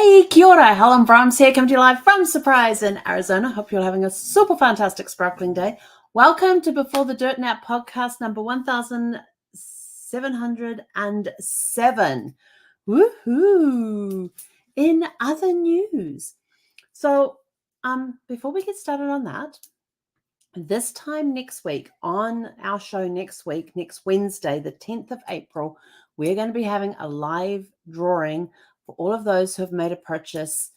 Hey, kia ora, Helen Brahms here, coming to you live from Surprise in Arizona. Hope you're having a super fantastic sparkling day. Welcome to Before the Dirt Nap podcast number 1707. Woohoo! In other news. So, before we get started on that, this time next week, on our show next Wednesday, the 10th of April, we're going to be having a live drawing for all of those who have made a purchase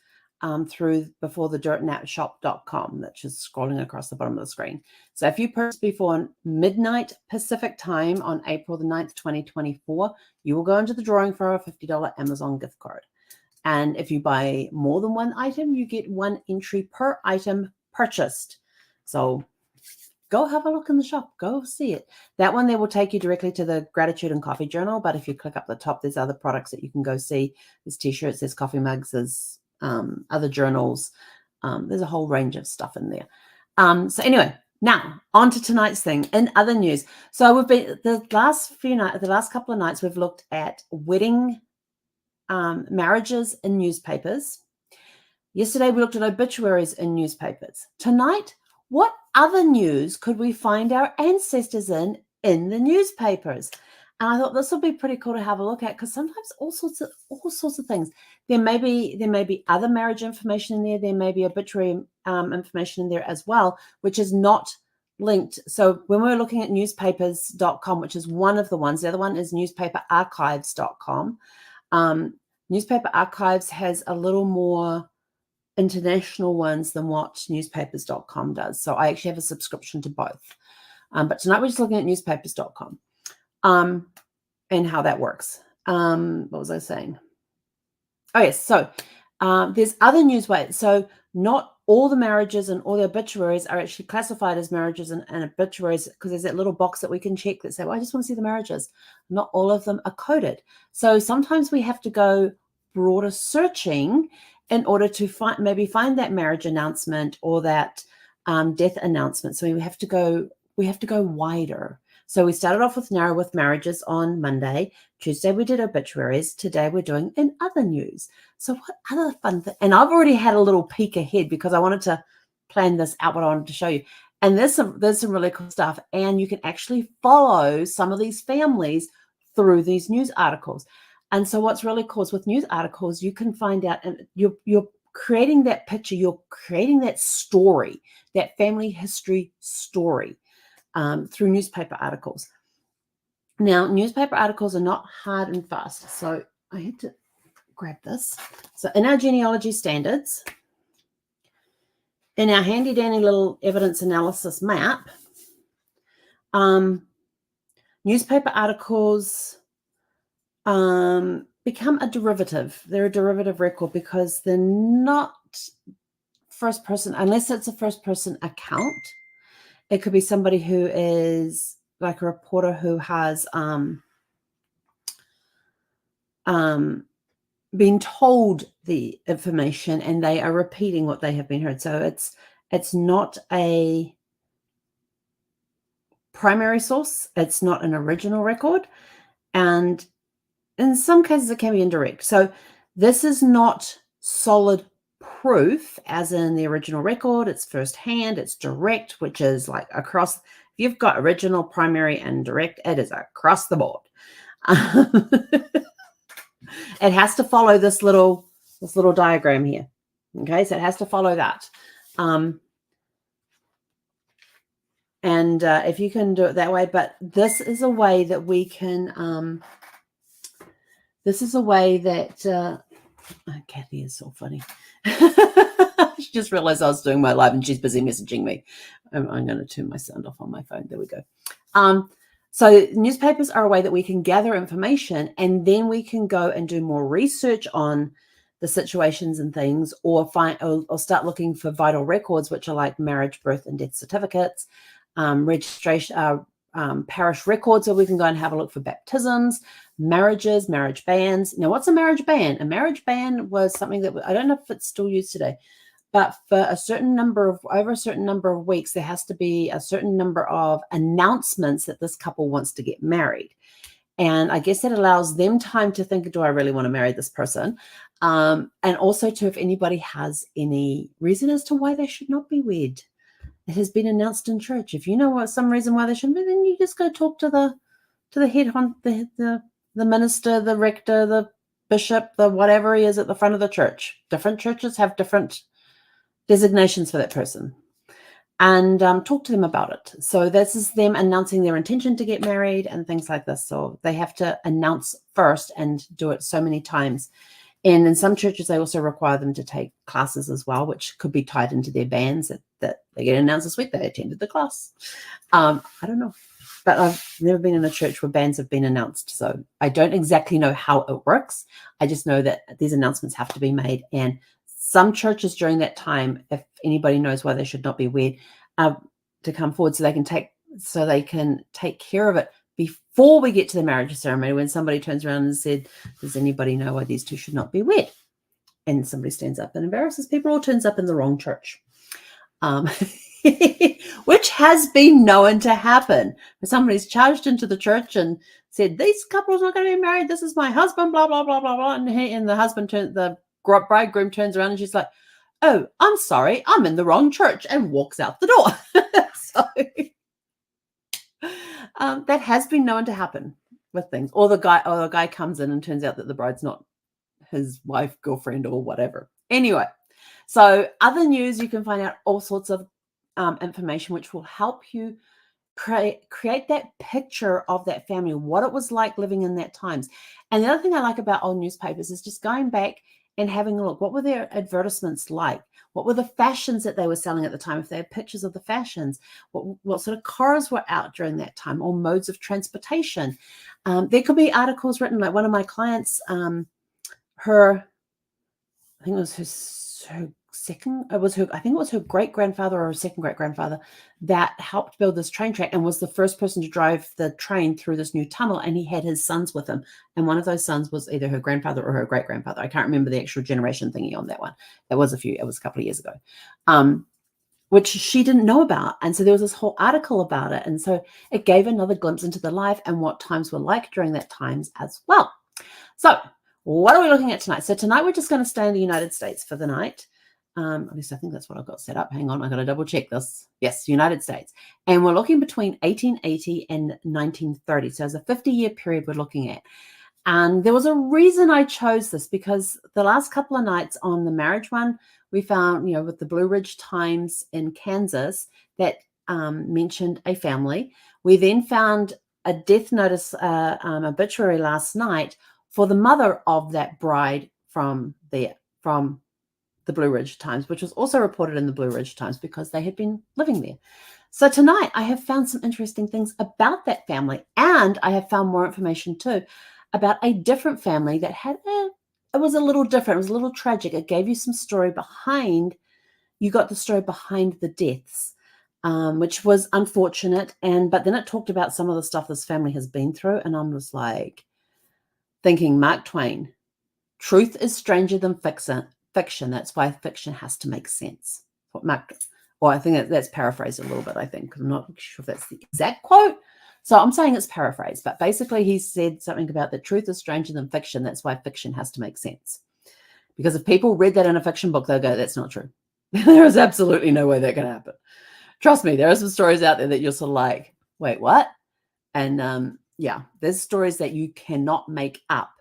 through beforethedirtnapshop.com, which is scrolling across the bottom of the screen. So if you purchase before midnight Pacific time on April the 9th, 2024, you will go into the drawing for a $50 Amazon gift card. And if you buy more than one item, you get one entry per item purchased. So go have a look in the shop. Go see it. That one there will take you directly to the Gratitude and Coffee Journal. But if you click up the top, there's other products that you can go see. There's T-shirts, there's coffee mugs, there's other journals. There's a whole range of stuff in there. So anyway, now on to tonight's thing. In other news, so we've been the last couple of nights we've looked at wedding marriages in newspapers. Yesterday we looked at obituaries in newspapers. Tonight, what other news could we find our ancestors in the newspapers? And I thought this would be pretty cool to have a look at, because sometimes all sorts of things. There may be other marriage information in there. There may be obituary information in there as well, which is not linked. So when we're looking at newspapers.com, which is one of the ones, the other one is newspaperarchives.com. Newspaper Archives has a little more international ones than what newspapers.com does. So I actually have a subscription to both. But tonight we're just looking at newspapers.com and how that works. What was I saying? Oh, yes. So there's other news ways. So not all the marriages and all the obituaries are actually classified as marriages and obituaries, because there's that little box that we can check that say, well, I just want to see the marriages. Not all of them are coded. So sometimes we have to go broader searching in order to find that marriage announcement or that death announcement. So we have to go wider. So we started off with narrow with marriages on Monday. Tuesday we did obituaries. Today we're doing in other news. So what other fun thing? And I've already had a little peek ahead because I wanted to plan this out, what I wanted to show you. And there's some really cool stuff. And you can actually follow some of these families through these news articles. And so what's really cool is with news articles, you can find out, and you're creating that picture, you're creating that story, that family history story through newspaper articles. Now, newspaper articles are not hard and fast. So I had to grab this. So in our genealogy standards, in our handy dandy little evidence analysis map, newspaper articles become a derivative. They're a derivative record because they're not first person, unless it's a first person account. It could be somebody who is like a reporter who has been told the information and they are repeating what they have been heard. So it's not a primary source. It's not an original record. And in some cases, it can be indirect. So this is not solid proof, as in the original record. It's firsthand, it's direct, which is like across. If you've got original, primary, and direct, it is across the board. It has to follow this little diagram here. Okay, so it has to follow that. And if you can do it that way, but this is a way that we can. This is a way that Kathy is so funny. She just realized I was doing my live and she's busy messaging me. I'm going to turn my sound off on my phone. There we go. So newspapers are a way that we can gather information, and then we can go and do more research on the situations and things, or start looking for vital records, which are like marriage, birth, and death certificates, registration, parish records, so we can go and have a look for baptisms, marriages, marriage bans. Now, what's a marriage ban? A marriage ban was something that I don't know if it's still used today, but for over a certain number of weeks, there has to be a certain number of announcements that this couple wants to get married. And I guess that allows them time to think, do I really want to marry this person? And also to if anybody has any reason as to why they should not be wed. It has been announced in church. If you know what some reason why they shouldn't be, then you just go talk to the head on the minister, the rector, the bishop, the whatever he is at the front of the church. Different churches have different designations for that person. And talk to them about it. So this is them announcing their intention to get married and things like this. So they have to announce first and do it so many times. And in some churches, they also require them to take classes as well, which could be tied into their bands that they get announced this week. They attended the class. I don't know. But I've never been in a church where bands have been announced. So I don't exactly know how it works. I just know that these announcements have to be made. And some churches during that time, if anybody knows why they should not be wed, to come forward so they can take care of it before we get to the marriage ceremony, when somebody turns around and said, does anybody know why these two should not be wed? And somebody stands up and embarrasses people or turns up in the wrong church. Which has been known to happen. Somebody's charged into the church and said, these couples are going to be married. This is my husband, blah, blah, blah, blah, blah. And the bridegroom turns around and she's like, oh, I'm sorry, I'm in the wrong church, and walks out the door. So that has been known to happen with things. Or the guy comes in and turns out that the bride's not his wife, girlfriend, or whatever. Anyway, so other news, you can find out all sorts of information which will help you create that picture of that family, what it was like living in that times. And the other thing I like about old newspapers is just going back and having a look. What were their advertisements like? What were the fashions that they were selling at the time? If they had pictures of the fashions, what sort of cars were out during that time, or modes of transportation? There could be articles written, like one of my clients, I think it was her great-grandfather or her second great-grandfather that helped build this train track and was the first person to drive the train through this new tunnel, and he had his sons with him. And one of those sons was either her grandfather or her great-grandfather. I can't remember the actual generation thingy on that one. It was a couple of years ago, which she didn't know about. And so there was this whole article about it. And so it gave another glimpse into the life and what times were like during that times as well. So what are we looking at tonight? So tonight we're just going to stay in the United States for the night. At least I think that's what I've got set up. Hang on, I got to double check this. Yes, United States. And we're looking between 1880 and 1930. So it's a 50-year period we're looking at. And there was a reason I chose this, because the last couple of nights on the marriage one, we found, with the Blue Ridge Times in Kansas that mentioned a family. We then found a death notice obituary last night for the mother of that bride from the Blue Ridge Times, which was also reported in the Blue Ridge Times because they had been living there. So tonight I have found some interesting things about that family, and I have found more information too about a different family that had it was a little different. It was a little tragic. It gave you some story behind. You got the story behind the deaths, which was unfortunate. But then it talked about some of the stuff this family has been through, and I'm just like thinking, Mark Twain, truth is stranger than fiction. That's why fiction has to make sense. I think that's paraphrased a little bit, I think, because I'm not sure if that's the exact quote. So I'm saying it's paraphrased, but basically he said something about the truth is stranger than fiction. That's why fiction has to make sense. Because if people read that in a fiction book, they'll go, that's not true. There is absolutely no way that can happen. Trust me, there are some stories out there that you're sort of like, wait, what? And there's stories that you cannot make up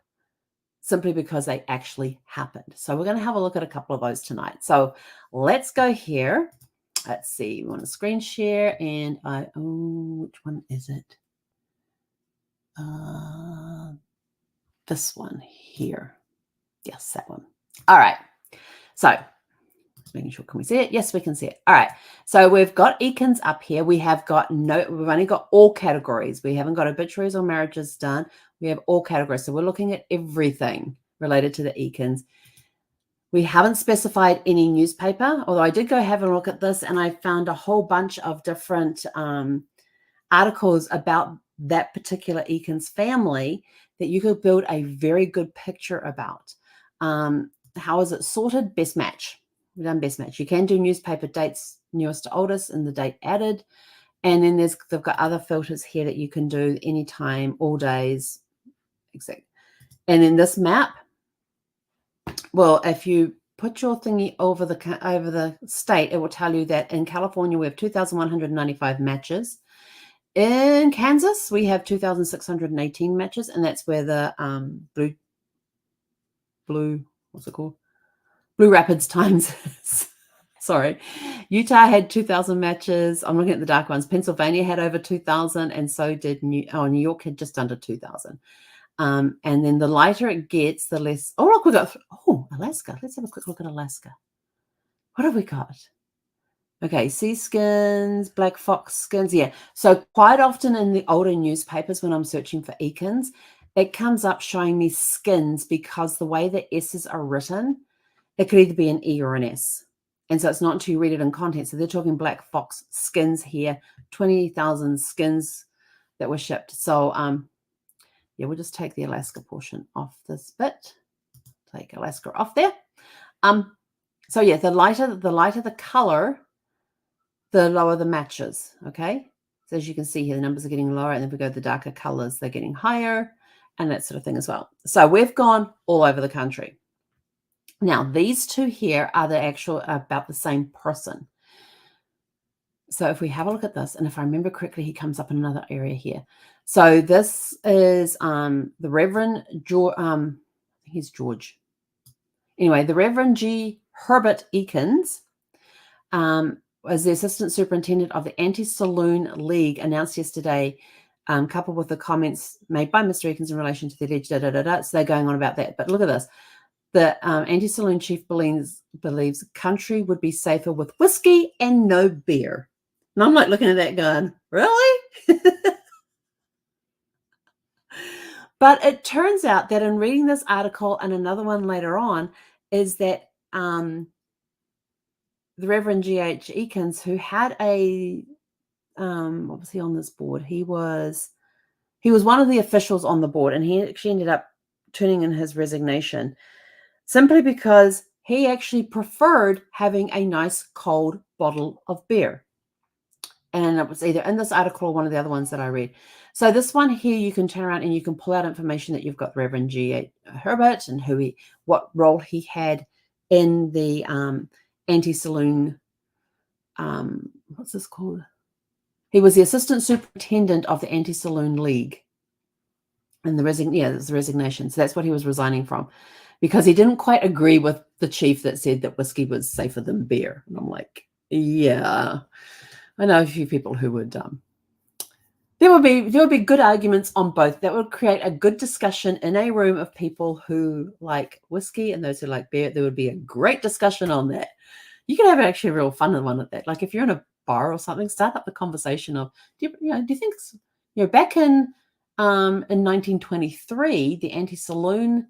simply because they actually happened. So we're going to have a look at a couple of those tonight. So let's go here. Let's see. We want to screen share, and which one is it? This one here. Yes, that one. All right. So just making sure, can we see it? Yes, we can see it. All right. So we've got Eakins up here. We've only got all categories. We haven't got obituaries or marriages done. We have all categories. So we're looking at everything related to the Eakins. We haven't specified any newspaper, although I did go have a look at this and I found a whole bunch of different articles about that particular Eakins family that you could build a very good picture about. How is it sorted? Best match. We've done best match. You can do newspaper dates, newest to oldest, and the date added. And then they've got other filters here that you can do anytime, all days, exact. And in this map, well, if you put your thingy over the state, it will tell you that in California we have 2,195 matches. In Kansas, we have 2,618 matches, and that's where the what's it called? Blue Rapids Times is. Sorry. Utah had 2,000 matches. I'm looking at the dark ones. Pennsylvania had over 2,000, and so did New York had just under 2,000. And then the lighter it gets, the less. Oh, look, we got Alaska. Let's have a quick look at Alaska. What have we got? Okay, sea skins, black fox skins. Yeah. So quite often in the older newspapers, when I'm searching for Ekins, it comes up showing me skins because the way the S's are written, it could either be an E or an S. And so it's not until you read it in context. So they're talking black fox skins here, 20,000 skins that were shipped. So, yeah, we'll just take the Alaska portion off this bit. Take Alaska off there. So yeah, the lighter the color, the lower the matches, okay? So as you can see here, the numbers are getting lower, and if we go to the darker colors, they're getting higher, and that sort of thing as well. So we've gone all over the country. Now, these two here are about the same person. So if we have a look at this, and if I remember correctly, he comes up in another area here. So this is the Reverend George, I think he's George. Anyway, the Reverend G. Herbert Ekins was the Assistant Superintendent of the Anti-Saloon League, announced yesterday, coupled with the comments made by Mr. Ekins in relation to the alleged So they're going on about that. But look at this. The anti-saloon chief believes country would be safer with whiskey and no beer. And I'm like looking at that going, really? But it turns out that in reading this article and another one later on is that the Reverend G.H. Ekins, who had what was he on this board? He was one of the officials on the board, and he actually ended up turning in his resignation simply because he actually preferred having a nice cold bottle of beer. And it was either in this article or one of the other ones that I read. So this one here, you can turn around and you can pull out information that you've got Reverend G. Herbert and what role he had in the anti-saloon, what's this called? He was the assistant superintendent of the Anti-Saloon League. And there's the resignation. So that's what he was resigning from, because he didn't quite agree with the chief that said that whiskey was safer than beer. And I'm like, yeah, I know a few people who would, there would be good arguments on both. That would create a good discussion in a room of people who like whiskey and those who like beer. There would be a great discussion on that. You can have actually a real fun one at that. Like if you're in a bar or something, start up the conversation of, do you think, back in 1923, the Anti-Saloon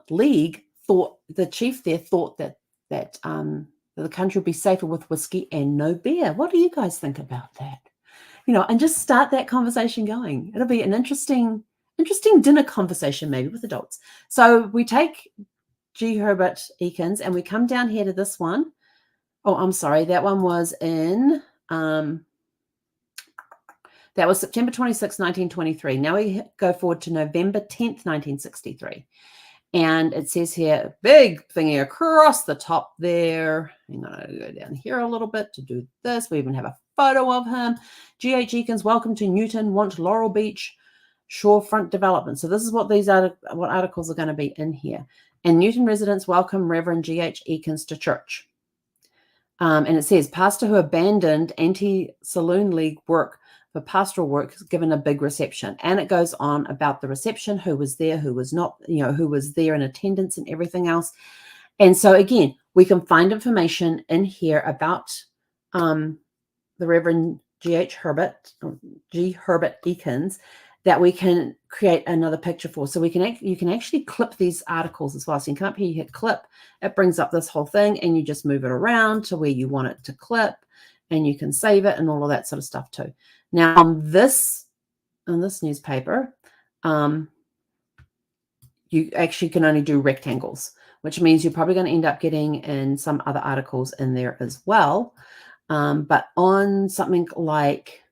League thought, the chief there thought that the country would be safer with whiskey and no beer. What do you guys think about that? And just start that conversation going. It'll be an interesting dinner conversation, maybe with adults. So we take G. Herbert Ekins and we come down here to this one. Oh, I'm sorry. That one was in, that was September 26, 1923. Now we go forward to November 10th, 1963. And it says here, big thingy across the top there. I'm going to go down here a little bit to do this. We even have a photo of him. G.H. Ekins, welcome to Newton, want Laurel Beach shorefront development. So this is what what articles are going to be in here. And Newton residents welcome Reverend G.H. Ekins to church. And it says, pastor who abandoned anti-saloon league work for pastoral work is given a big reception. And it goes on about the reception, who was there, who was not, who was there in attendance and everything else. And so again, we can find information in here about the Reverend G.H. Herbert, or G. Herbert Ekins, that we can create another picture for. So you can actually clip these articles as well. So you can come up here, you hit clip, it brings up this whole thing, and you just move it around to where you want it to clip, and you can save it and all of that sort of stuff too. Now on this newspaper, you actually can only do rectangles, which means you're probably going to end up getting in some other articles in there as well. But on something like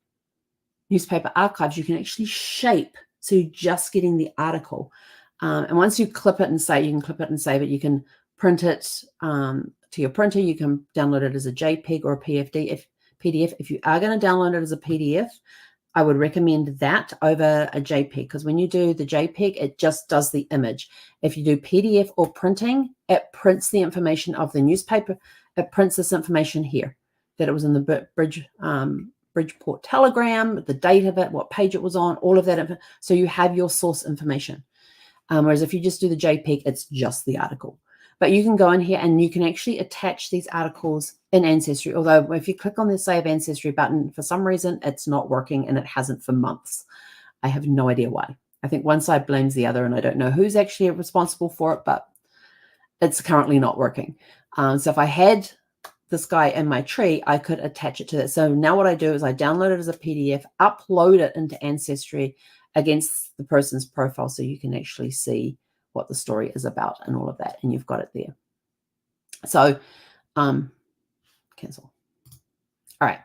Newspaper Archives, you can actually shape So you're just getting the article. And once you clip it and save, you can clip it and save it. You can print it to your printer. You can download it as a JPEG or a PDF. If you are going to download it as a PDF, I would recommend that over a JPEG, because when you do the JPEG, it just does the image. If you do PDF or printing, it prints the information of the newspaper. It prints this information here, that it was in the Bridgeport Telegram, the date of it, what page it was on, all of that. So you have your source information. Whereas if you just do the JPEG, it's just the article. But you can go in here and you can actually attach these articles in Ancestry. Although if you click on the Save Ancestry button, for some reason, it's not working, and it hasn't for months. I have no idea why. I think one side blames the other, and I don't know who's actually responsible for it, but it's currently not working. So if I had this guy in my tree, I could attach it to that. So now what I do is I download it as a PDF, upload it into Ancestry against the person's profile, so you can actually see what the story is about and all of that, and you've got it there. So cancel. All right.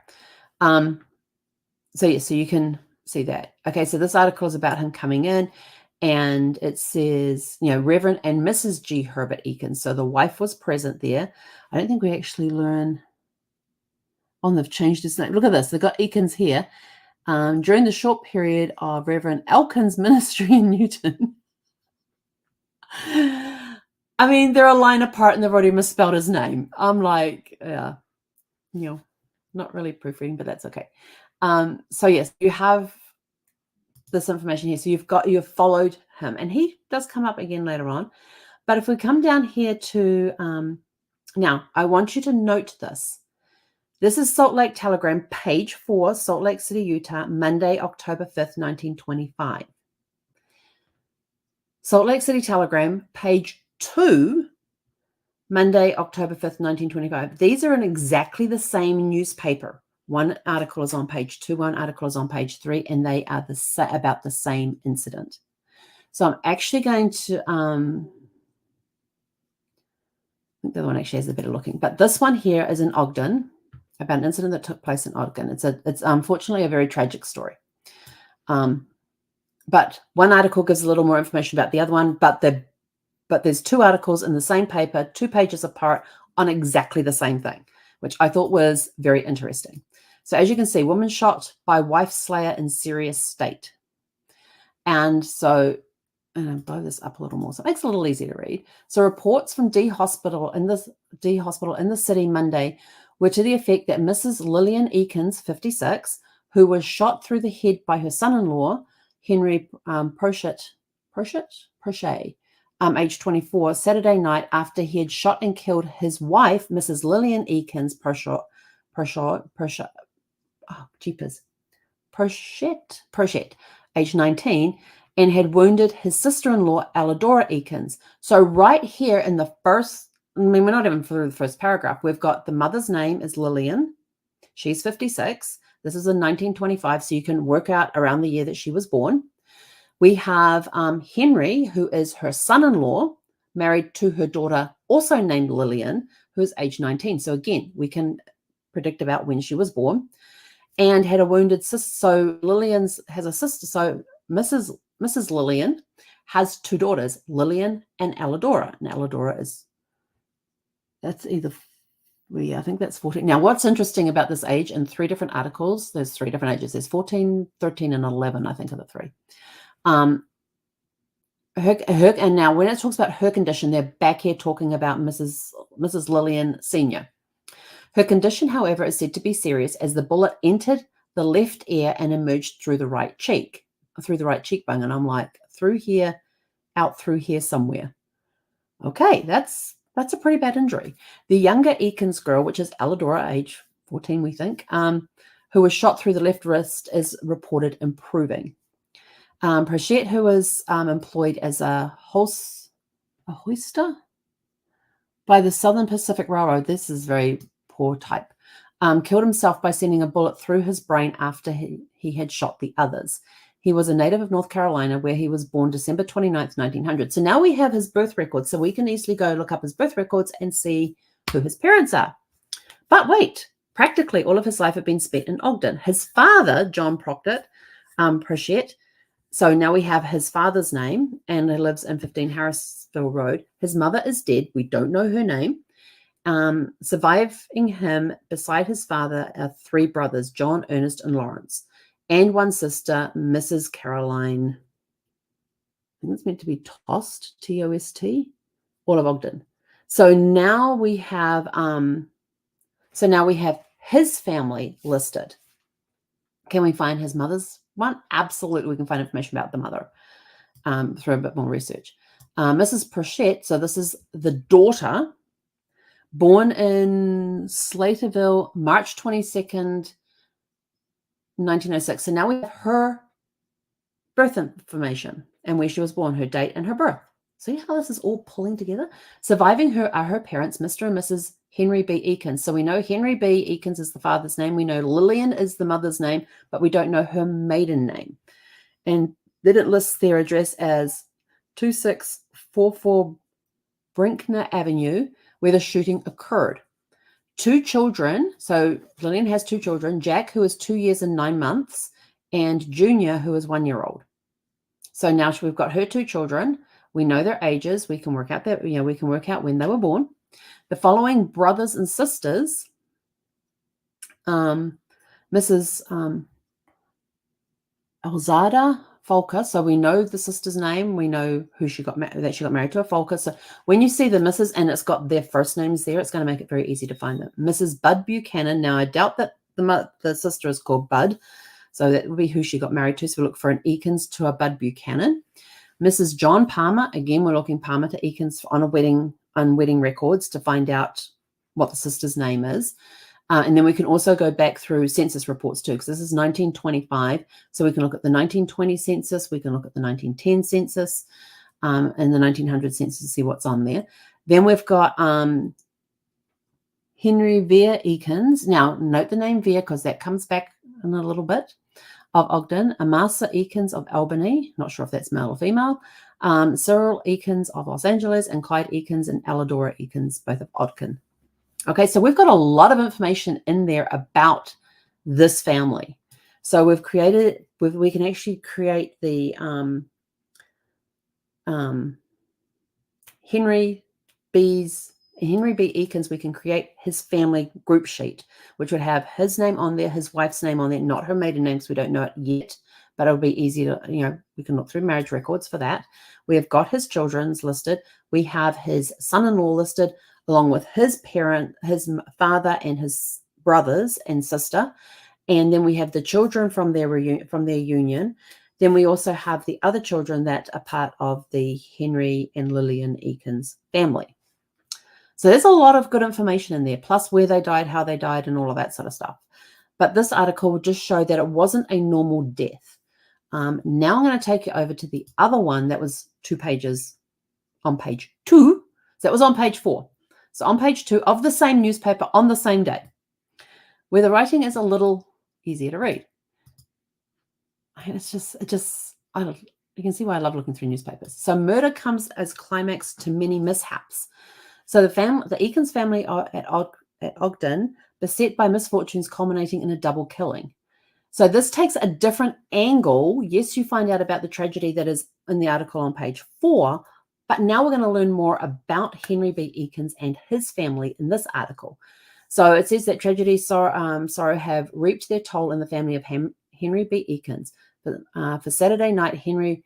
So you can see that. Okay, so this article is about him coming in, and it says, Reverend and Mrs. G. Herbert Eakins. So the wife was present there. I don't think we actually learn. Oh, they've changed his name. Look at this. They've got Eakins here. During the short period of Reverend Elkins' ministry in Newton. I mean, they're a line apart and they've already misspelled his name. I'm like, not really proofreading, but that's okay. So yes, you have this information here. So you've followed him, and he does come up again later on. But if we come down here to, now I want you to note this. This is Salt Lake Telegram, page 4, Salt Lake City, Utah, Monday, October 5th, 1925. Salt Lake City Telegram, page 2, Monday, October 5th, 1925. These are in exactly the same newspaper. One article is on page 2, one article is on page 3, and they are about the same incident. So I'm actually going to, I think the other one actually has a better looking, but this one here is in Ogden, about an incident that took place in Ogden. It's unfortunately a very tragic story. But one article gives a little more information about the other one, but there's 2 articles in the same paper, 2 pages apart, on exactly the same thing, which I thought was very interesting. So as you can see, woman shot by wife slayer in serious state. And so, and I'll blow this up a little more so it makes it a little easier to read. So reports from D Hospital in the city Monday were to the effect that Mrs. Lillian Eakins, 56, who was shot through the head by her son-in-law, Henry Prochet, age 24, Saturday night after he had shot and killed his wife, Mrs. Lillian Eakins Prochet, age 19, and had wounded his sister-in-law, Alidora Eakins. So right here in the first, we're not even through the first paragraph, we've got the mother's name is Lillian. She's 56. This is in 1925, so you can work out around the year that she was born. We have Henry, who is her son-in-law, married to her daughter, also named Lillian, who is age 19. So again, we can predict about when she was born, and had a wounded sister. So Lillian has a sister. So Mrs. Lillian has 2 daughters, Lillian and Alidora. And Alidora I think that's 14. Now, what's interesting about this age, in 3 different articles, there's 3 different ages. There's 14, 13, and 11, I think, are the 3. And now when it talks about her condition, they're back here talking about Mrs. Lillian Sr. Her condition, however, is said to be serious as the bullet entered the left ear and emerged through the right cheekbone. And I'm like, through here, out through here somewhere. Okay, that's a pretty bad injury. The younger Eakins girl, which is Alidora, age 14, we think, who was shot through the left wrist, is reported improving. Prochet, who was employed as a hoister by the Southern Pacific Railroad, this is very poor type, killed himself by sending a bullet through his brain after he had shot the others. He was a native of North Carolina, where he was born December 29th, 1900. So now we have his birth records, so we can easily go look up his birth records and see who his parents are. But wait, practically all of his life had been spent in Ogden. His father, John Prochet, So now we have his father's name, and he lives in 15 Harrisville Road. His mother is dead. We don't know her name. Surviving him beside his father are 3 brothers, John, Ernest, and Lawrence, and 1 sister, Mrs. Caroline. I think it's meant to be Tost, T-O-S-T, all of Ogden. So now we have his family listed. Can we find his mother's one? Absolutely, we can find information about the mother through a bit more research. Mrs. Prochette, so this is the daughter, born in Slaterville, March 22nd, 1906. So now we have her birth information and where she was born, her date and her birth. See how this is all pulling together? Surviving her are her parents, Mr. and Mrs. Henry B. Eakins. So we know Henry B. Eakins is the father's name. We know Lillian is the mother's name, but we don't know her maiden name. And then it lists their address as 2644 Brinkner Avenue, where the shooting occurred. 2 children. So Lillian has 2 children, Jack, who is 2 years and 9 months, and Junior, who is 1 year old. So now we've got her 2 children. We know their ages. We can work out that, we can work out when they were born. The following brothers and sisters, Mrs. Elzada Folker. So we know the sister's name. We know who she got married to, a Folker. So when you see the Mrs. and it's got their first names there, it's going to make it very easy to find them. Mrs. Bud Buchanan. Now I doubt that the sister is called Bud. So that would be who she got married to. So we look for an Eakins to a Bud Buchanan. Mrs. John Palmer. Again, we're looking Palmer to Eakins on wedding records to find out what the sister's name is. And then we can also go back through census reports too, because this is 1925. So we can look at the 1920 census. We can look at the 1910 census and the 1900 census to see what's on there. Then we've got Henry Vere Eakins. Now, note the name Vere because that comes back in a little bit. Of Ogden, Amasa Eakins of Albany, not sure if that's male or female, Cyril Eakins of Los Angeles, and Clyde Eakins and Alidora Eakins, both of Ogden. Okay, so we've got a lot of information in there about this family. So we can actually create the Henry B. Eakins. We can create his family group sheet, which would have his name on there, his wife's name on there, not her maiden name, because we don't know it yet, but it'll be easy to, we can look through marriage records for that. We have got his children's listed. We have his son-in-law listed, along with his father and his brothers and sister. And then we have the children from their union. Then we also have the other children that are part of the Henry and Lillian Eakins family. So there's a lot of good information in there, plus where they died, how they died, and all of that sort of stuff. But this article will just show that it wasn't a normal death. Now I'm going to take you over to the other one that was 2 pages on page 2. So that was on page 4. So on page 2 of the same newspaper on the same day, where the writing is a little easier to read. You can see why I love looking through newspapers. So murder comes as climax to many mishaps. So the Eakins family are at Ogden, beset by misfortunes culminating in a double killing. So this takes a different angle. Yes, you find out about the tragedy that is in the article on page 4, but now we're going to learn more about Henry B. Eakins and his family in this article. So it says that tragedy, sorrow have reaped their toll in the family of Henry B. Eakins. For Saturday night, Henry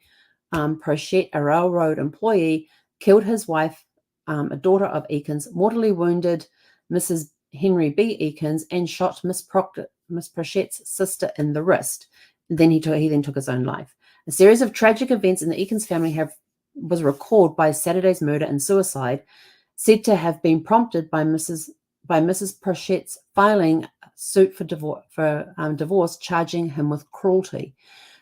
Prochette, a railroad employee, killed his wife, a daughter of Eakins, mortally wounded Mrs. Henry B. Eakins, and shot Miss Prochette's sister in the wrist. Then he then took his own life. A series of tragic events in the Eakins family was recalled by Saturday's murder and suicide, said to have been prompted by Mrs. Prochette's filing suit for divorce, charging him with cruelty.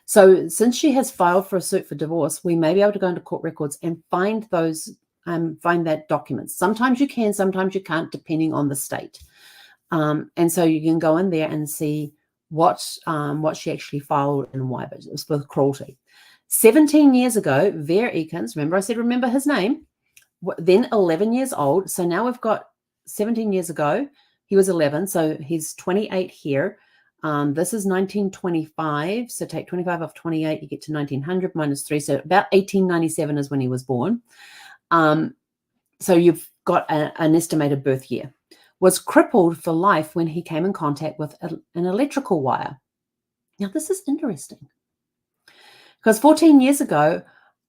So since she has filed for a suit for divorce, we may be able to go into court records and find that document. Sometimes you can, sometimes you can't, depending on the state. And so you can go in there and see what she actually filed and why, but it was with cruelty. 17 years ago, Vere Eakins, remember his name, then 11 years old. So now we've got 17 years ago, he was 11, so he's 28 here. This is 1925. So take 25 off 28, you get to 1900 minus 3. So about 1897 is when he was born. So you've got an estimated birth year. Was crippled for life when he came in contact with an electrical wire. Now, this is interesting because 14 years ago,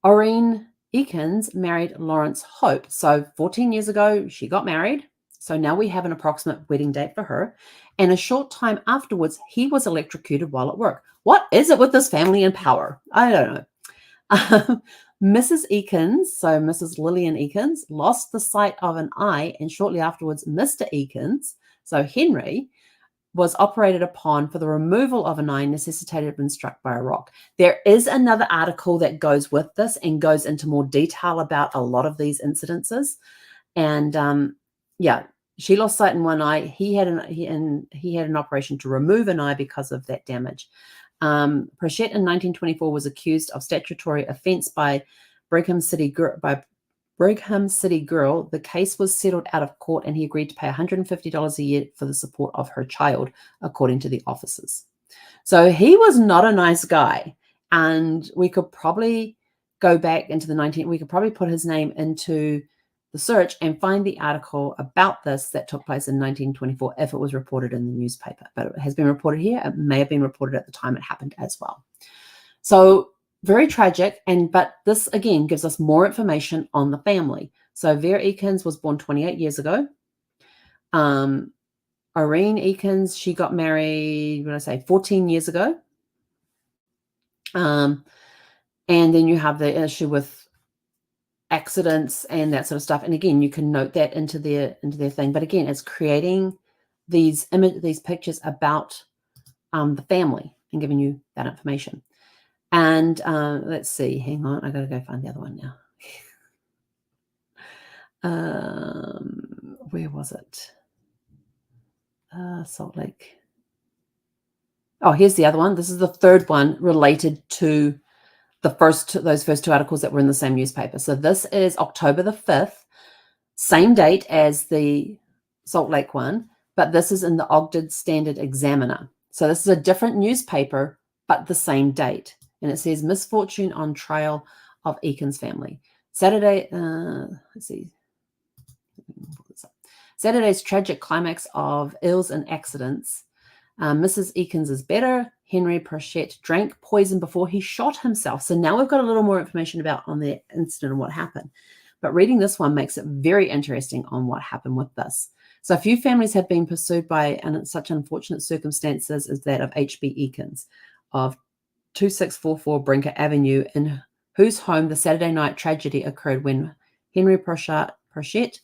Oreen Eakins married Lawrence Hope. So 14 years ago, she got married. So now we have an approximate wedding date for her. And a short time afterwards, he was electrocuted while at work. What is it with this family and power? I don't know. Mrs. Eakins, so Mrs. Lillian Eakins, lost the sight of an eye, and shortly afterwards, Mr. Eakins, so Henry, was operated upon for the removal of an eye necessitated of being struck by a rock. There is another article that goes with this and goes into more detail about a lot of these incidences. And yeah, she lost sight in one eye. He had an operation to remove an eye because of that damage. Prashett in 1924 was accused of statutory offence by Brigham City Girl. The case was settled out of court, and he agreed to pay $150 a year for the support of her child, according to the officers. So he was not a nice guy, and we could probably go back into we could probably put his name into the search and find the article about this that took place in 1924 if it was reported in the newspaper. But it has been reported here. It may have been reported at the time it happened as well. So very tragic, but this again gives us more information on the family. So Vera Eakins was born 28 years ago. Oreen Eakins, she got married, 14 years ago. And then you have the issue with accidents and that sort of stuff. And again, you can note that into their thing. But again, it's creating these pictures about the family and giving you that information. And let's see, hang on, I got to go find the other one now. Where was it? Salt Lake. Oh, here's the other one. This is the third one related to those first two articles that were in the same newspaper. So this is October the 5th, same date as the Salt Lake one, but this is in the Ogden Standard Examiner. So this is a different newspaper, but the same date. And it says misfortune on trail of Eakins family. Saturday, let's see. Saturday's tragic climax of ills and accidents. Mrs. Eakins is better. Henry Prashett drank poison before he shot himself. So now we've got a little more information on the incident and what happened. But reading this one makes it very interesting on what happened with this. So a few families have been pursued by such unfortunate circumstances as that of H.B. Eakins of 2644 Brinker Avenue, in whose home the Saturday night tragedy occurred when Henry Prashett,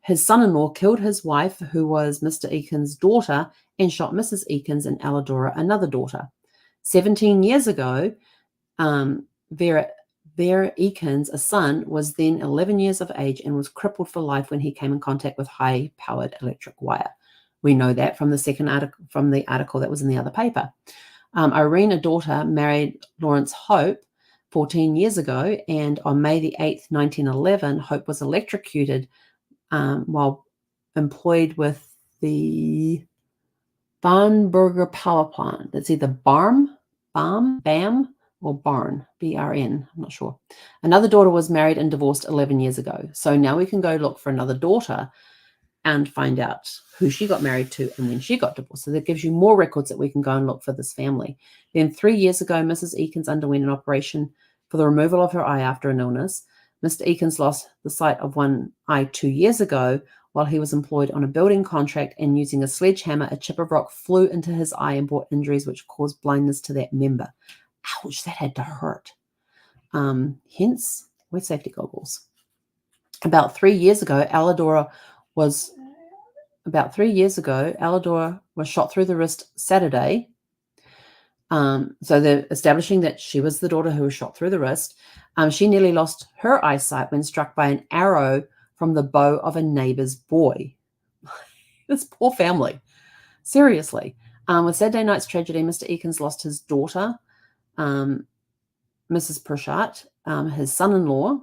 his son-in-law, killed his wife, who was Mr. Eakins' daughter, and shot Mrs. Eakins and Alidora, another daughter. 17 years ago, Vera Eakins, a son, was then 11 years of age and was crippled for life when he came in contact with high-powered electric wire. We know that from the second article, from the article that was in the other paper. Irene, a daughter, married Lawrence Hope 14 years ago, and on May the 8th, 1911, Hope was electrocuted while employed with the Barnberger power plant. That's either BAM, or Barn, B-R-N. I'm not sure. Another daughter was married and divorced 11 years ago. So now we can go look for another daughter and find out who she got married to and when she got divorced. So that gives you more records that we can go and look for this family. Then 3 years ago, Mrs. Eakins underwent an operation for the removal of her eye after an illness. Mr. Eakins lost the sight of one eye 2 years ago while he was employed on a building contract, and using a sledgehammer, a chip of rock flew into his eye and brought injuries which caused blindness to that member. Ouch, that had to hurt. Hence, wear safety goggles. About 3 years ago, Alidora was shot through the wrist Saturday. So they're establishing that she was the daughter who was shot through the wrist. She nearly lost her eyesight when struck by an arrow from the bow of a neighbor's boy. This poor family. Seriously. With Saturday night's tragedy, Mr. Eakins lost his daughter, Mrs. Prashett, his son-in-law,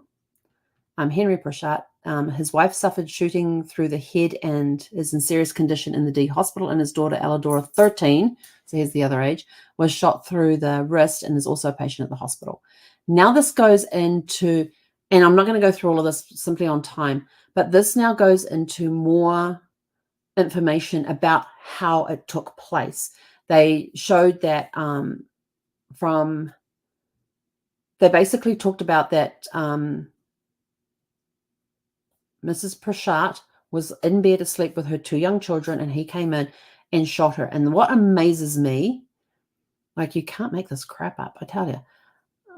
Henry Prashett, his wife suffered shooting through the head and is in serious condition in the D hospital, and his daughter, Alidora, 13, so here's the other age, was shot through the wrist and is also a patient at the hospital. Now this goes into, and I'm not going to go through all of this simply on time, but this now goes into more information about how it took place. They showed that they basically talked about that Mrs. Prashant was in bed asleep with her 2 young children, and he came in and shot her. And what amazes me, like, you can't make this crap up, I tell you.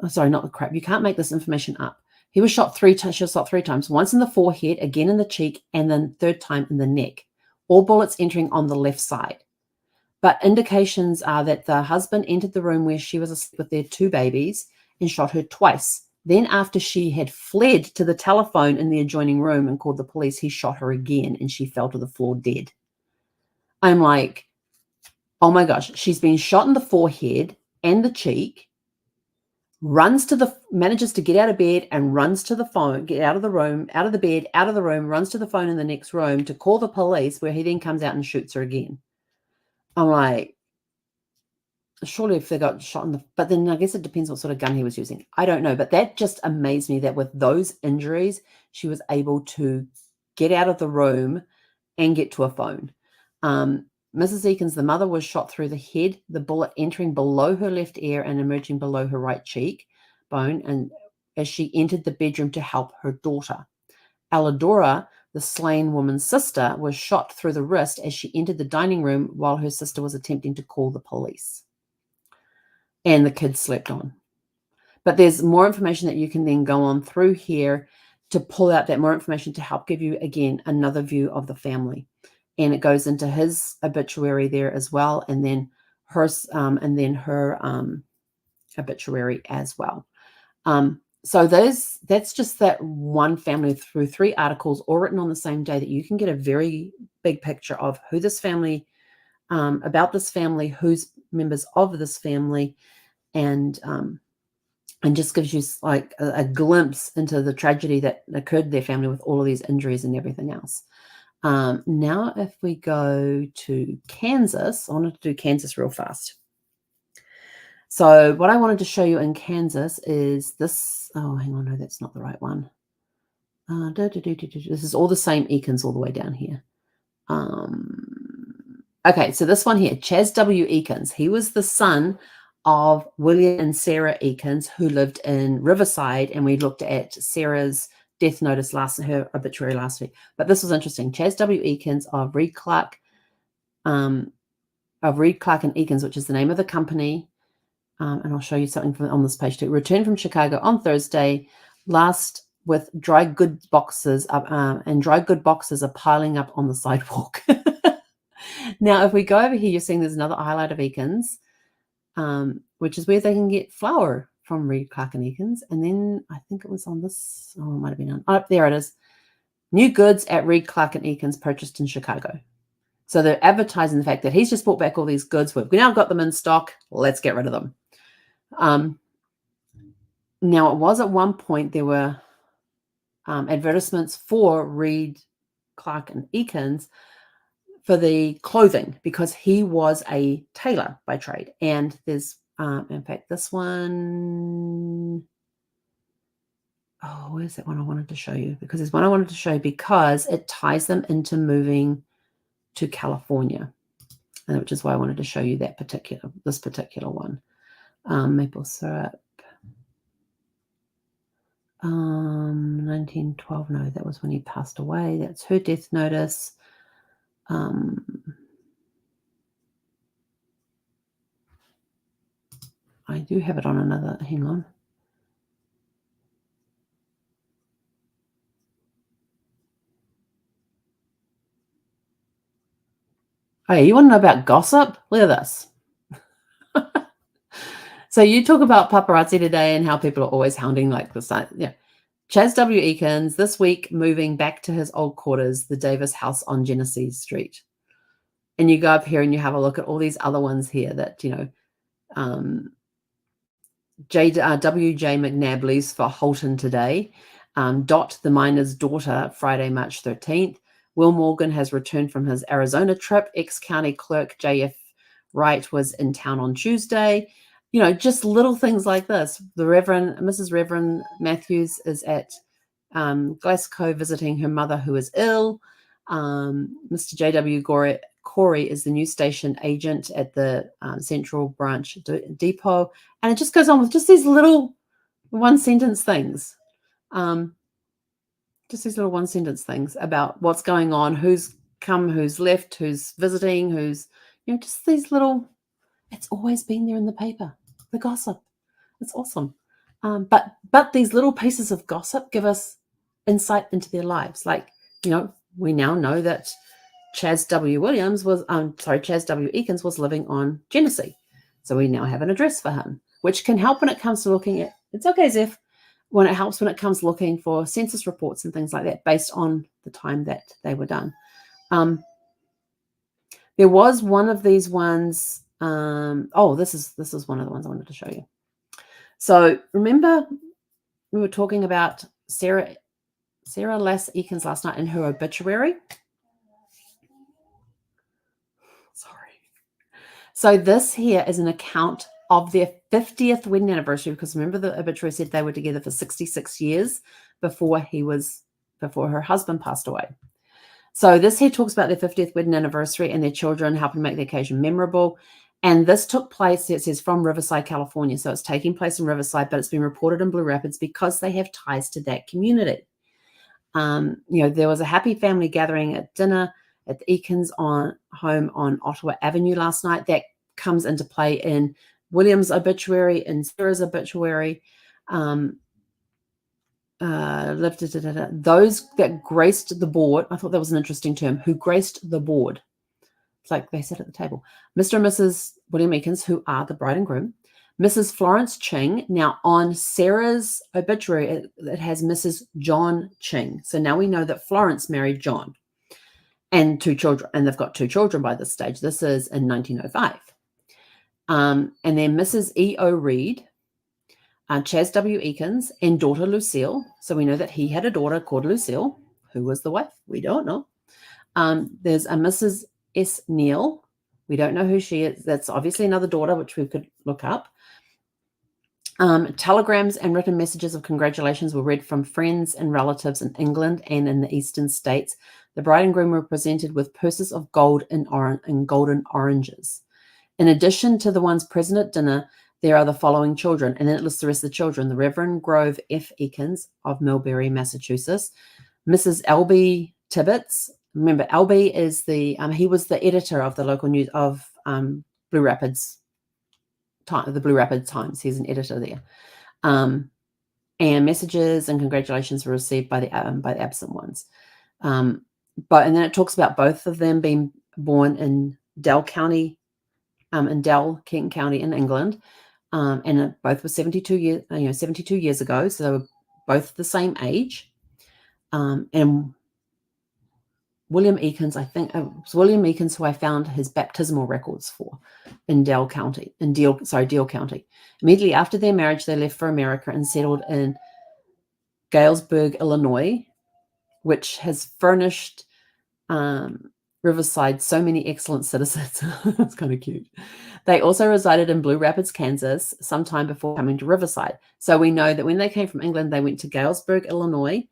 Oh, sorry, not the crap. You can't make this information up. He was shot 3 times. She was shot 3 times, once in the forehead, again in the cheek, and then 3rd time in the neck. All bullets entering on the left side. But indications are that the husband entered the room where she was asleep with their 2 babies and shot her twice. Then after she had fled to the telephone in the adjoining room and called the police, he shot her again and she fell to the floor dead. I'm like, oh my gosh, she's been shot in the forehead and the cheek, manages to get out of bed and runs to the phone, get out of the room, out of the bed, out of the room, runs to the phone in the next room to call the police, where he then comes out and shoots her again. I'm like, surely if they got shot in the, but then I guess it depends what sort of gun he was using. I don't know, but that just amazed me that with those injuries, she was able to get out of the room and get to a phone. Mrs. Eakins, the mother, was shot through the head, the bullet entering below her left ear and emerging below her right cheek bone, and as she entered the bedroom to help her daughter. Alidora, the slain woman's sister, was shot through the wrist as she entered the dining room while her sister was attempting to call the police. And the kids slept on. But there's more information that you can then go on through here to pull out that more information to help give you, again, another view of the family. And it goes into his obituary there as well, and then her obituary as well. So that's just that one family through 3 articles, all written on the same day, that you can get a very big picture of who this family, about this family, who's members of this family, and just gives you like a glimpse into the tragedy that occurred to their family with all of these injuries and everything else. Now, if we go to Kansas, I wanted to do Kansas real fast. So what I wanted to show you in Kansas is this. Oh, hang on. No, that's not the right one. This is all the same Eakins all the way down here. Okay, so this one here, Chaz W. Eakins. He was the son of William and Sarah Eakins, who lived in Riverside, and we looked at Sarah's death notice her obituary last week. But this was interesting. Chaz W. Eakins of Reed Clark and Eakins, which is the name of the company. And I'll show you something on this page too. Returned from Chicago on Thursday, last with dry goods boxes and dry good boxes are piling up on the sidewalk. Now, if we go over here, you're seeing there's another highlight of Eakins, which is where they can get flour from Reed Clark and Eakins. And then I think it was on this. Oh, it might have been on. Oh, there it is. New goods at Reed Clark and Eakins purchased in Chicago. So they're advertising the fact that he's just brought back all these goods. We've now got them in stock. Let's get rid of them. Now, it was at one point there were advertisements for Reed Clark and Eakins for the clothing, because he was a tailor by trade. And there's, in fact, this one. Oh, where's that one I wanted to show you? Because there's one I wanted to show you because it ties them into moving to California, which is why I wanted to show you this particular one. Maple syrup. 1912. No, that was when he passed away. That's her death notice. I do have it on another. Hang on. Hey, you want to know about gossip? Look at this. So you talk about paparazzi today and how people are always hounding like this. Yeah. Chaz W. Eakins this week moving back to his old quarters, the Davis house on Genesee Street. And you go up here and you have a look at all these other ones here that, W.J. McNabb leaves for Holton today. Dot, the miner's daughter, Friday, March 13th. Will Morgan has returned from his Arizona trip. Ex-county clerk J.F. Wright was in town on Tuesday. Just little things like this. The Mrs. Reverend Matthews is at Glasgow visiting her mother who is ill. Mr. J.W. Corey is the news station agent at the Central Branch Depot. And it just goes on with just these little one-sentence things. Just these little one-sentence things about what's going on, who's come, who's left, who's visiting, who's, just these little, it's always been there in the paper, the gossip. It's awesome. But these little pieces of gossip give us insight into their lives. Like, we now know that Chaz W. Eakins was living on Genesee. So we now have an address for him, which can help when it comes to looking at, it's okay, Zeph, when it comes looking for census reports and things like that based on the time that they were done. There was one of these ones. This is one of the ones I wanted to show you. So remember we were talking about Sarah Lass Eakins last night in her obituary. Sorry. So this here is an account of their 50th wedding anniversary, because remember the obituary said they were together for 66 years before her husband passed away. So this here talks about their 50th wedding anniversary and their children helping make the occasion memorable. And this took place, it says, from Riverside, California. So it's taking place in Riverside, but it's been reported in Blue Rapids because they have ties to that community. There was a happy family gathering at dinner at the Eakins home on Ottawa Avenue last night. That comes into play in William's obituary and Sarah's obituary. Those that graced the board, I thought that was an interesting term, who graced the board. It's like they sat at the table. Mr. and Mrs. William Eakins, who are the bride and groom. Mrs. Florence Ching. Now, on Sarah's obituary, it has Mrs. John Ching. So now we know that Florence married John and 2 children. And they've got 2 children by this stage. This is in 1905. And then Mrs. E.O. Reed, Chaz W. Eakins, and daughter Lucille. So we know that he had a daughter called Lucille. Who was the wife? We don't know. There's a Mrs. S. Neal. We don't know who she is. That's obviously another daughter, which we could look up. Telegrams and written messages of congratulations were read from friends and relatives in England and in the eastern states. The bride and groom were presented with purses of gold and golden oranges. In addition to the ones present at dinner, there are the following children, and then it lists the rest of the children. The Reverend Grove F. Eakins of Millbury, Massachusetts. Mrs. L.B. Tibbetts. Remember, L.B. is he was the editor of the local news of Blue Rapids, the Blue Rapids Times. He's an editor there. And messages and congratulations were received by the absent ones. And then it talks about both of them being born in Dell County, in Dell, Kent County in England. And both were 72 years ago. So they were both the same age. And William Eakins, I think it was William Eakins who I found his baptismal records for in Deal County. Immediately after their marriage, they left for America and settled in Galesburg, Illinois, which has furnished Riverside so many excellent citizens. It's kind of cute. They also resided in Blue Rapids, Kansas, sometime before coming to Riverside. So we know that when they came from England, they went to Galesburg, Illinois,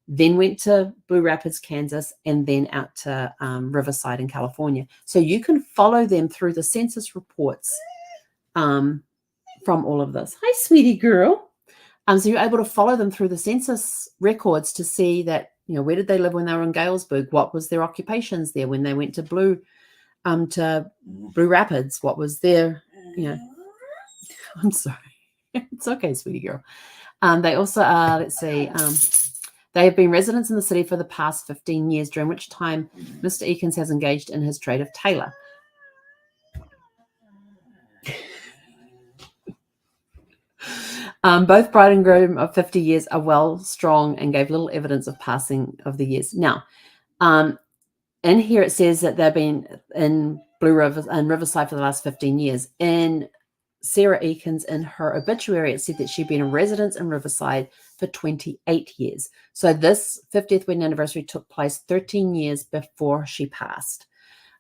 then went to Blue Rapids, Kansas, and then out to Riverside in California. So you can follow them through the census reports from all of this. Hi, sweetie girl. So you're able to follow them through the census records to see that, where did they live when they were in Galesburg? What was their occupations there when they went to Blue Rapids? What was their, I'm sorry. It's okay, sweetie girl. They also are, let's see, they have been residents in the city for the past 15 years, during which time Mr. Eakins has engaged in his trade of tailor. Both bride and groom of 50 years are well, strong, and gave little evidence of passing of the years. Now, in here it says that they've been in Blue River and Riverside for the last 15 years. In Sarah Eakins, in her obituary, it said that she'd been a resident in Riverside for 28 years. So this 50th wedding anniversary took place 13 years before she passed.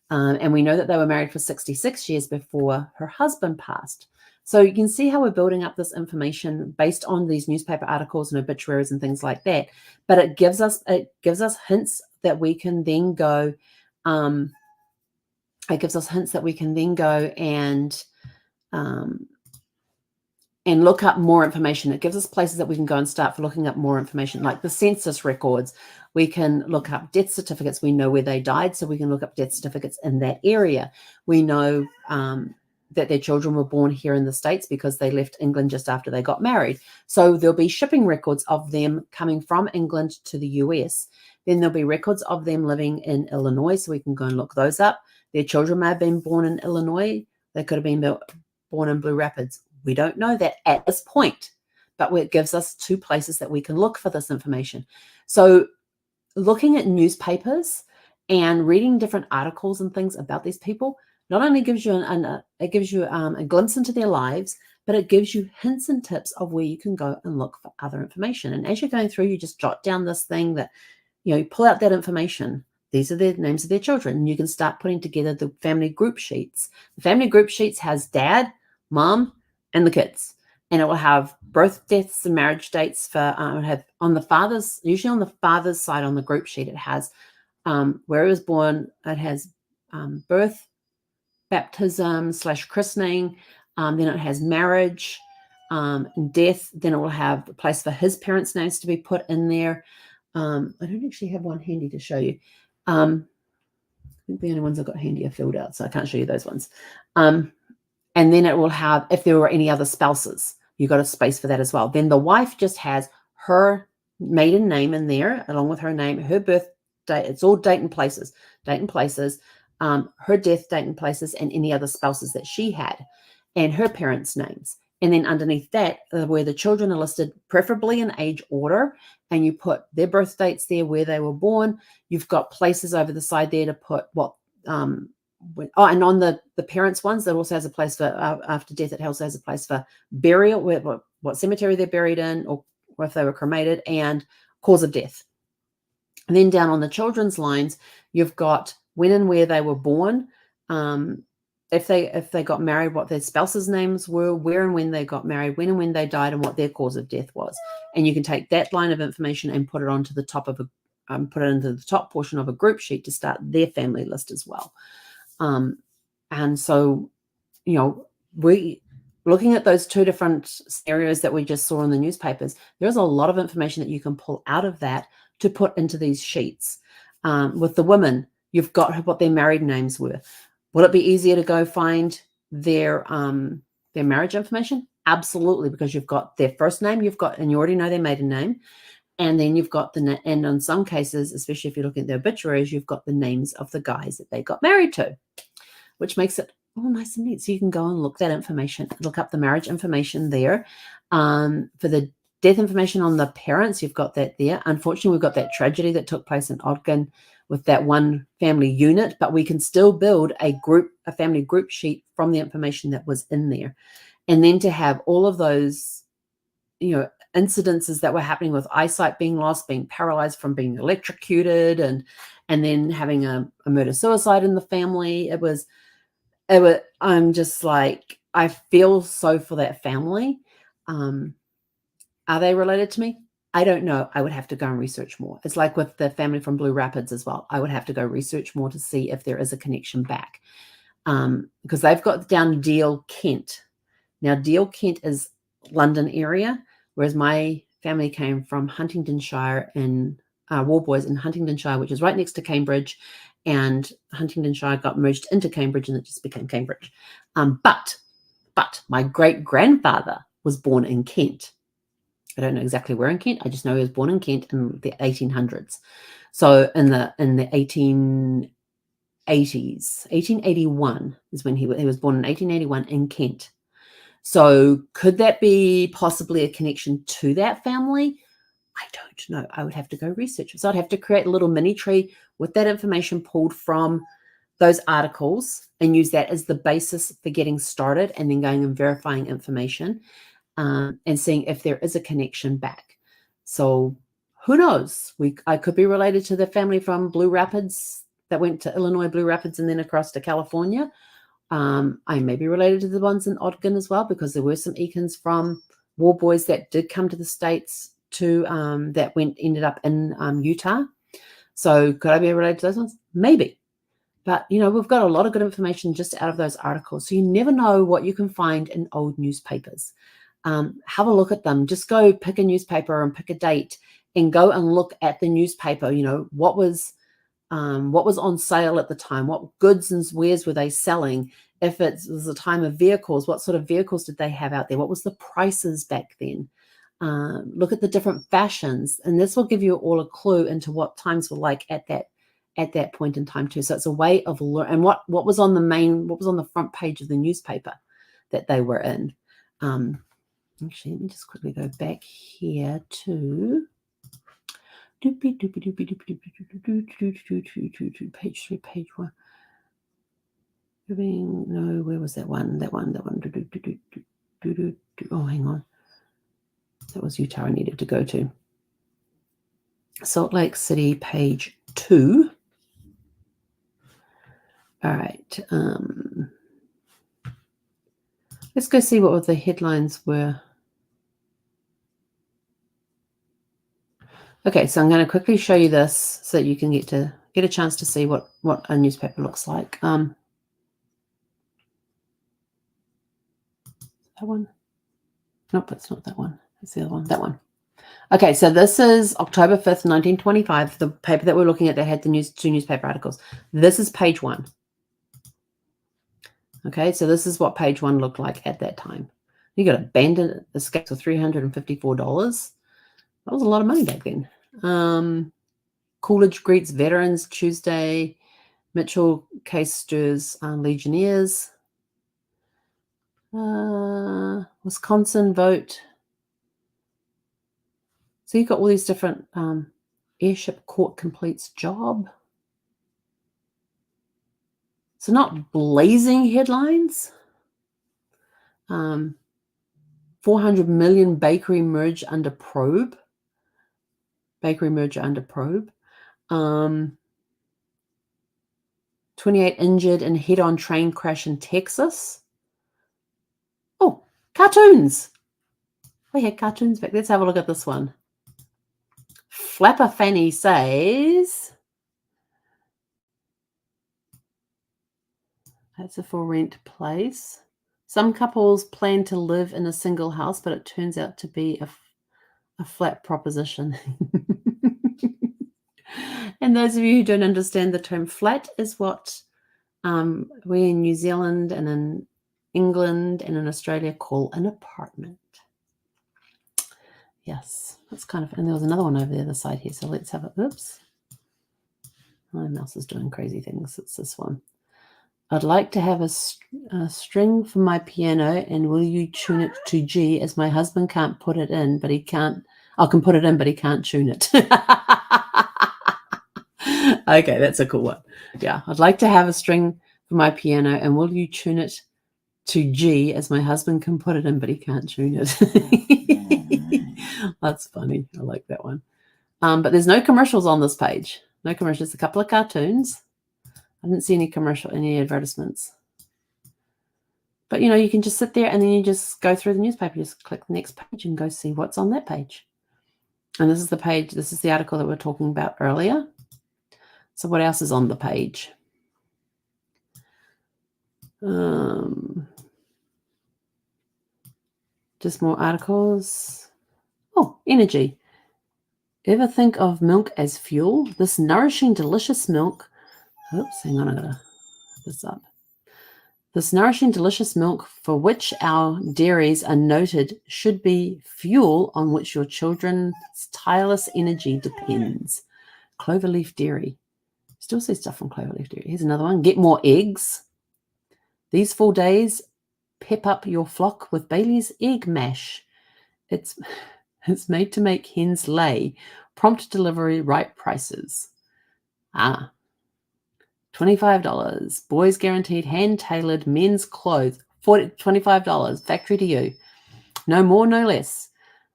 And we know that they were married for 66 years before her husband passed. So you can see how we're building up this information based on these newspaper articles and obituaries and things like that. But it gives us hints that we can then go. It gives us hints that we can then go and look up more information. It gives us places that we can go and start for looking up more information, like the census records. We can look up death certificates. We know where they died, so we can look up death certificates in that area. We know that their children were born here in the States because they left England just after they got married. So there'll be shipping records of them coming from England to the US. Then there'll be records of them living in Illinois, so we can go and look those up. Their children may have been born in Illinois. They could have been born in Blue Rapids. We don't know that at this point, but it gives us two places that we can look for this information. So looking at newspapers and reading different articles and things about these people not only gives you a glimpse into their lives, but it gives you hints and tips of where you can go and look for other information. And as you're going through, you just jot down this thing that, you pull out that information. These are the names of their children. And you can start putting together the family group sheets. The family group sheets has dad, mom, and the kids. And it will have birth, deaths, and marriage dates for, usually on the father's side on the group sheet, it has where he was born. It has birth, baptism / christening. Then it has marriage and death. Then it will have a place for his parents' names to be put in there. I don't actually have one handy to show you. I think the only ones I've got handy are filled out, so I can't show you those ones. And then it will have, if there were any other spouses, you got a space for that as well. Then the wife just has her maiden name in there, along with her name, her birth date. It's all date and places, her death date and places, and any other spouses that she had, and her parents' names. And then underneath that, where the children are listed, preferably in age order, and you put their birth dates there, where they were born. You've got places over the side there to put what, and on the parents' ones, that also has a place for, after death, it also has a place for burial, what cemetery they're buried in, or if they were cremated, and cause of death. And then down on the children's lines, you've got when and where they were born, if they got married, what their spouses' names were, where and when they got married, when and when they died, and what their cause of death was. And you can take that line of information and put it onto the top of put it into the top portion of a group sheet to start their family list as well. And so, we looking at those two different scenarios that we just saw in the newspapers, there's a lot of information that you can pull out of that to put into these sheets. With the women, you've got what their married names were. Will it be easier to go find their marriage information? Absolutely, because you've got their first name, and you already know their maiden name. And then you've got and in some cases, especially if you're looking at the obituaries, you've got the names of the guys that they got married to, which makes it all nice and neat. So you can go and look up the marriage information there. For the death information on the parents, you've got that there. Unfortunately, we've got that tragedy that took place in Ogden with that one family unit, but we can still build a family group sheet from the information that was in there. And then to have all of those, incidences that were happening with eyesight being lost, being paralyzed from being electrocuted, and then having a murder-suicide in the family. I'm just like, I feel so for that family. Are they related to me? I don't know. I would have to go and research more. It's like with the family from Blue Rapids as well. I would have to go research more to see if there is a connection back. Because they've got down Deal, Kent. Now, Deal, Kent is London area, whereas my family came from Huntingdonshire in Warboys in Huntingdonshire, which is right next to Cambridge. And Huntingdonshire got merged into Cambridge, and it just became Cambridge. But my great-grandfather was born in Kent. I don't know exactly where in Kent. I just know he was born in Kent in the 1800s. So in the 1880s, 1881 is when he was born in 1881 in Kent. So could that be possibly a connection to that family? I don't know. I would have to go research. So I'd have to create a little mini tree with that information pulled from those articles and use that as the basis for getting started, and then going and verifying information and seeing if there is a connection back. So who knows? I could be related to the family from Blue Rapids that went to Illinois, Blue Rapids, and then across to California. I may be related to the ones in Ogden as well, because there were some Ekins from War Boys that did come to the States to that ended up in Utah. So could I be related to those ones? Maybe. But, we've got a lot of good information just out of those articles. So you never know what you can find in old newspapers. Have a look at them. Just go pick a newspaper and pick a date and go and look at the newspaper. What was on sale at the time? What goods and wares were they selling? If it was a time of vehicles, what sort of vehicles did they have out there? What was the prices back then? Look at the different fashions, and this will give you all a clue into what times were like at that point in time too. So it's a way of learning. And what was on the front page of the newspaper that they were in. Actually, let me just quickly go back here to page 3, page 1. No, where was that one? Oh, hang on. That was Utah I needed to go to. Salt Lake City, page 2. All right. Let's go see what the headlines were. Okay, so I'm going to quickly show you this so that you can get a chance to see what a newspaper looks like. That one? Nope, that's not that one. That's the other one. That one. Okay, so this is October 5th, 1925. The paper that we're looking at that had the two newspaper articles. This is page 1. Okay, so this is what page 1 looked like at that time. You got a bandit escape for $354. That was a lot of money back then. Coolidge greets veterans Tuesday. Mitchell case stirs Legionnaires. Wisconsin vote. So you've got all these different airship court completes job. So not blazing headlines. 400 million bakery merge under probe. 28 injured in head-on train crash in Texas. Oh, cartoons. We had cartoons back. Let's have a look at this one. Flapper Fanny says, that's a for rent place. Some couples plan to live in a single house, but it turns out to be a flat proposition. And those of you who don't understand the term flat is what we in New Zealand and in England and in Australia call an apartment. Yes, that's kind of, and there was another one over the other side here. So let's have it. Oops. My mouse is doing crazy things. It's this one. I'd like to have a string for my piano, and will you tune it to G, as my husband can't put it in, but he can't. I can put it in, but he can't tune it. Okay, that's a cool one. Yeah, I'd like to have a string for my piano, and will you tune it to G, as my husband can put it in, but he can't tune it. That's funny. I like that one. But there's no commercials on this page. No commercials. A couple of cartoons. I didn't see any advertisements. But, you can just sit there and then you just go through the newspaper. Just click the next page and go see what's on that page. And this is the page. This is the article that we were talking about earlier. So what else is on the page? Just more articles. Oh, energy. Ever think of milk as fuel? This nourishing, delicious milk. Oops, hang on, I gotta put this up. This nourishing, delicious milk, for which our dairies are noted, should be fuel on which your children's tireless energy depends. Cloverleaf Dairy. Still see stuff from Cloverleaf Dairy. Here's another one. Get more eggs. These 4 days, pep up your flock with Bailey's Egg Mash. It's made to make hens lay. Prompt delivery, right prices. $25. Boys guaranteed hand-tailored men's clothes. $25. Factory to you. No more, no less.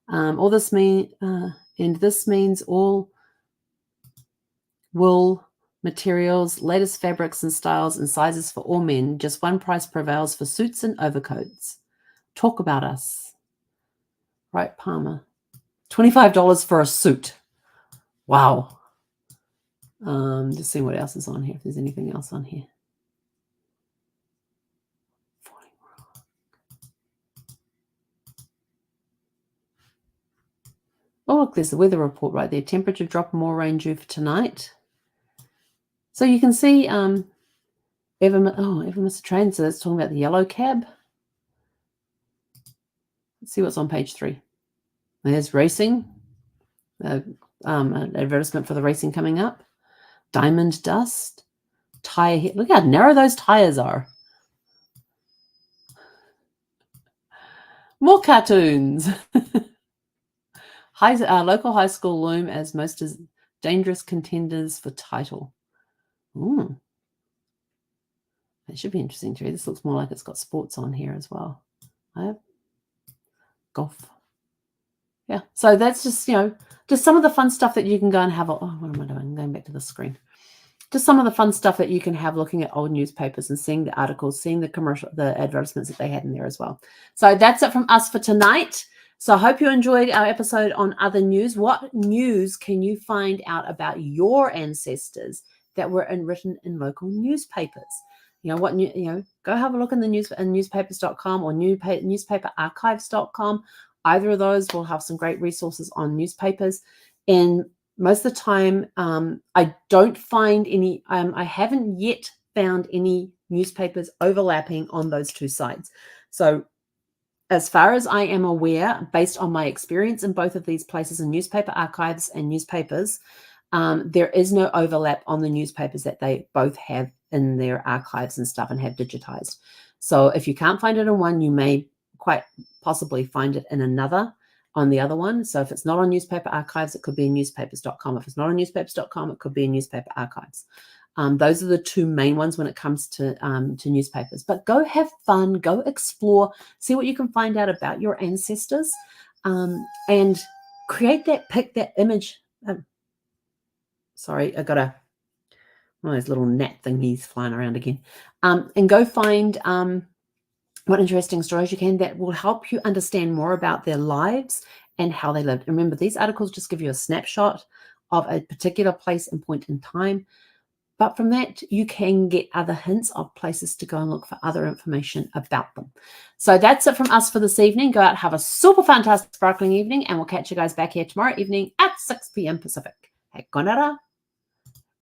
All this means And this means all wool materials, latest fabrics and styles and sizes for all men. Just one price prevails for suits and overcoats. Talk about us. Right, Palmer. $25 for a suit. Wow. Just seeing what else is on here, if there's anything else on here. Oh, look, there's the weather report right there. Temperature drop, more rain due for tonight. So you can see Ever Mr. Train, so that's talking about the yellow cab. Let's see what's on page 3. There's racing. An advertisement for the racing coming up. Diamond dust. Tire hit. Look how narrow those tires are. More cartoons. Local high school loom as most dangerous contenders for title. Ooh. It should be interesting to read. This looks more like it's got sports on here as well. Golf. Yeah. So that's just, just some of the fun stuff that you can go and have. Oh, what am I doing? I'm going back to the screen. Just some of the fun stuff that you can have looking at old newspapers and seeing the articles, seeing the advertisements that they had in there as well. So that's it from us for tonight. So I hope you enjoyed our episode on other news. What news can you find out about your ancestors that were written in local newspapers? Go have a look in the newspapers.com or newspaperarchives.com. Either of those will have some great resources on newspapers. And most of the time, I don't find any, I haven't yet found any newspapers overlapping on those two sites. So as far as I am aware, based on my experience in both of these places, in newspaper archives and newspapers, there is no overlap on the newspapers that they both have in their archives and stuff and have digitized. So if you can't find it in one, you may quite possibly find it in another on the other one. So if it's not on newspaper archives, it could be in newspapers.com. If it's not on newspapers.com, it could be in newspaper archives. Those are the two main ones when it comes to newspapers. But go have fun, go explore, see what you can find out about your ancestors, and create pick that image. Sorry, I got one of those little gnat thingies flying around again. And go find what interesting stories you can that will help you understand more about their lives and how they lived. And remember, these articles just give you a snapshot of a particular place and point in time. But from that, you can get other hints of places to go and look for other information about them. So that's it from us for this evening. Go out, have a super fantastic, sparkling evening, and we'll catch you guys back here tomorrow evening at 6 p.m. Pacific. Hey, konara.